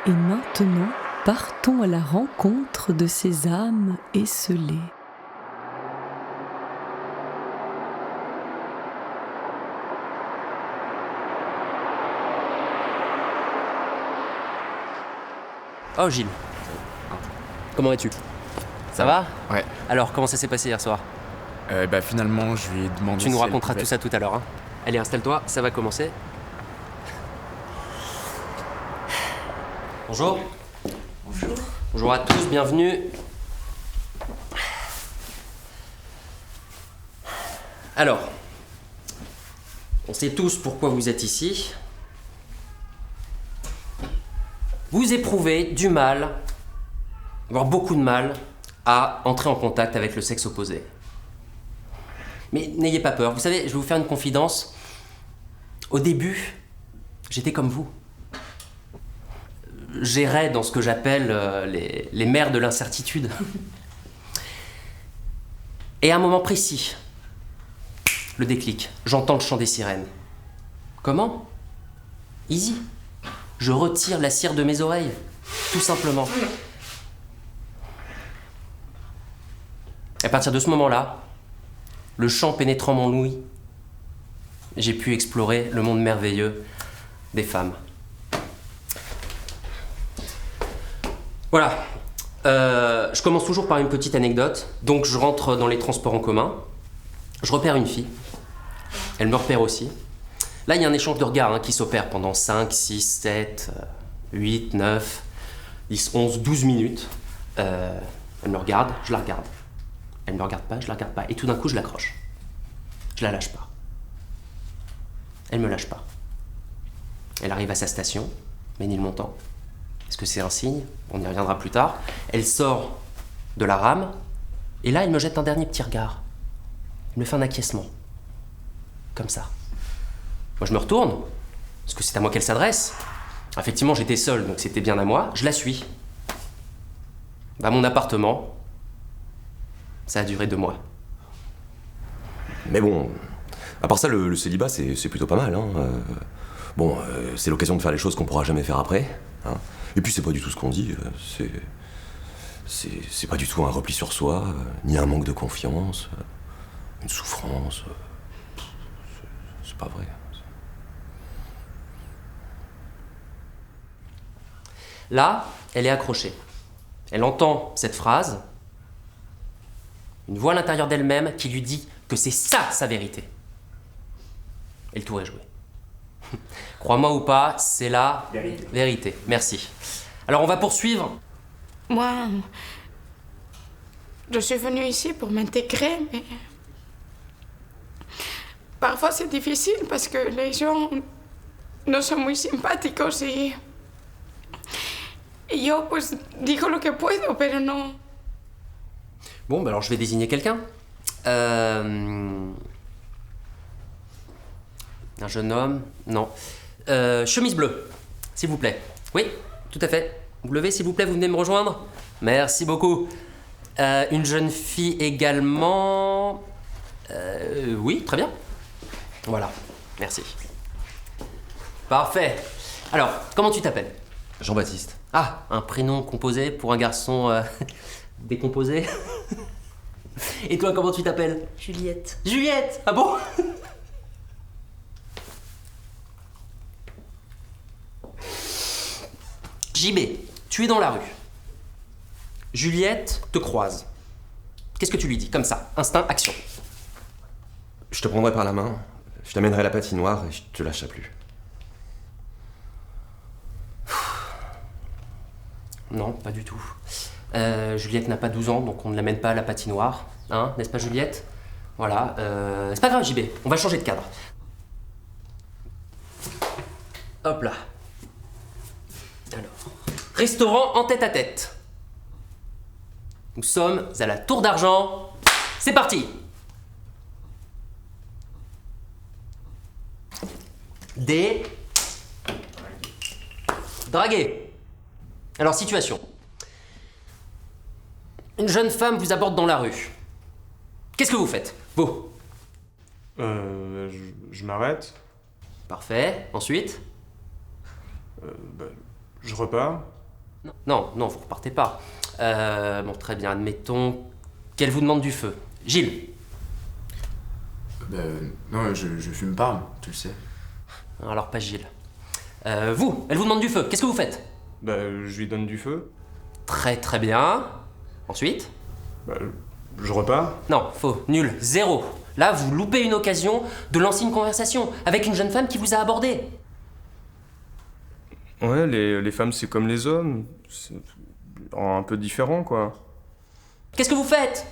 Et maintenant, partons à la rencontre de ces âmes esselées. Oh Gilles, comment vas-tu? Ça va? Ouais. Alors, comment ça s'est passé hier soir? Finalement, je lui ai demandé. Tu nous si elle raconteras pouvait- tout ça tout à l'heure. Hein. Allez, installe-toi, ça va commencer. Bonjour. Bonjour. Bonjour à tous, bienvenue. Alors, on sait tous pourquoi vous êtes ici. Vous éprouvez du mal, voire beaucoup de mal, à entrer en contact avec le sexe opposé. Mais n'ayez pas peur, vous savez, je vais vous faire une confidence. Au début, j'étais comme vous. J'errais dans ce que j'appelle les mers de l'incertitude. Et à un moment précis, le déclic, j'entends le chant des sirènes. Comment? Easy. Je retire la cire de mes oreilles, tout simplement. À partir de ce moment-là, le chant pénétrant mon ouïe, j'ai pu explorer le monde merveilleux des femmes. Voilà. Je commence toujours par une petite anecdote. Donc je rentre dans les transports en commun. Je repère une fille. Elle me repère aussi. Là, il y a un échange de regards qui s'opère pendant 5, 6, 7, 8, 9, 10, 11, 12 minutes. Elle me regarde, je la regarde. Elle me regarde pas, je la regarde pas. Et tout d'un coup, je l'accroche. Je la lâche pas. Elle me lâche pas. Elle arrive à sa station, Ménilmontant. Est-ce que c'est un signe? On y reviendra plus tard. Elle sort de la rame, et là, elle me jette un dernier petit regard. Elle me fait un acquiescement. Comme ça. Moi, je me retourne, parce que c'est à moi qu'elle s'adresse. Effectivement, j'étais seul, donc c'était bien à moi. Je la suis. Dans mon appartement. Ça a duré 2 mois. Mais bon, à part ça, le célibat, c'est plutôt pas mal. Hein. C'est l'occasion de faire les choses qu'on pourra jamais faire après. Hein. Et puis, c'est pas du tout ce qu'on dit. C'est pas du tout un repli sur soi, ni un manque de confiance, une souffrance. C'est pas vrai. Là, elle est accrochée. Elle entend cette phrase, une voix à l'intérieur d'elle-même qui lui dit que c'est ça sa vérité. Et le tour est joué. Crois-moi ou pas, c'est la vérité. Merci. Alors on va poursuivre. Moi, je suis venue ici pour m'intégrer, mais parfois c'est difficile parce que les gens no son muy simpáticos y yo pues digo lo que puedo, pero no. Bon, alors je vais désigner quelqu'un. Un jeune homme? Non. Chemise bleue, s'il vous plaît. Oui, tout à fait. Vous levez, s'il vous plaît, vous venez me rejoindre? Merci beaucoup. Une jeune fille également. Oui, très bien. Voilà, merci. Parfait. Alors, comment tu t'appelles? Jean-Baptiste. Ah, un prénom composé pour un garçon décomposé. Et toi, comment tu t'appelles? Juliette. Juliette! Ah bon? JB, tu es dans la rue. Juliette te croise. Qu'est-ce que tu lui dis? Comme ça, instinct, action. Je te prendrai par la main, je t'amènerai à la patinoire et je te lâcherai plus. Non, pas du tout. Juliette n'a pas 12 ans, donc on ne l'amène pas à la patinoire. Hein, n'est-ce pas Juliette? Voilà. C'est pas grave JB, on va changer de cadre. Hop là. Alors, restaurant en tête-à-tête. Nous sommes à la Tour d'Argent. C'est parti. Des... Draguer. Alors, situation. Une jeune femme vous aborde dans la rue. Qu'est-ce que vous faites, vous? Je m'arrête, Parfait. Ensuite? je repars. Non, vous repartez pas. Bon, très bien, admettons qu'elle vous demande du feu. Gilles. Non, je fume pas, tu le sais. Alors pas Gilles. Vous, elle vous demande du feu, qu'est-ce que vous faites? Je lui donne du feu. Très bien. Ensuite? Je repars. Non, faux, nul, zéro. Là, vous loupez une occasion de lancer une conversation avec une jeune femme qui vous a abordé. Ouais, les femmes, c'est comme les hommes. C'est un peu différent, quoi. Qu'est-ce que vous faites?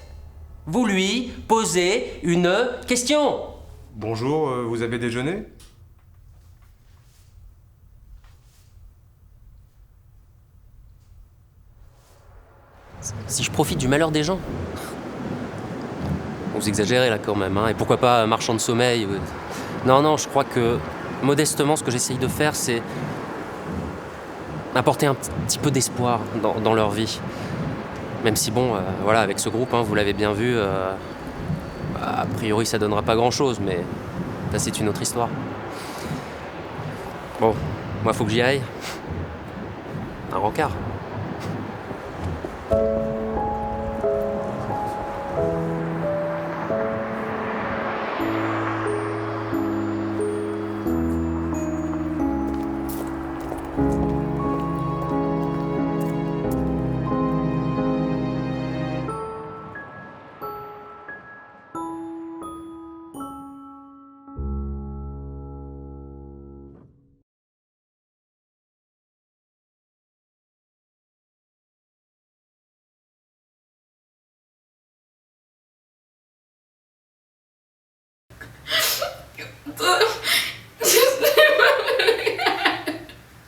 Vous lui posez une question. Bonjour, vous avez déjeuné? Si je profite du malheur des gens. Vous exagérez là quand même, hein. Et pourquoi pas marchand de sommeil? Non, je crois que modestement, ce que j'essaye de faire, c'est apporter un petit peu d'espoir dans leur vie. Même si bon, voilà, avec ce groupe, hein, vous l'avez bien vu, a priori ça donnera pas grand-chose, mais ça c'est une autre histoire. Bon, moi faut que j'y aille. Un rencard.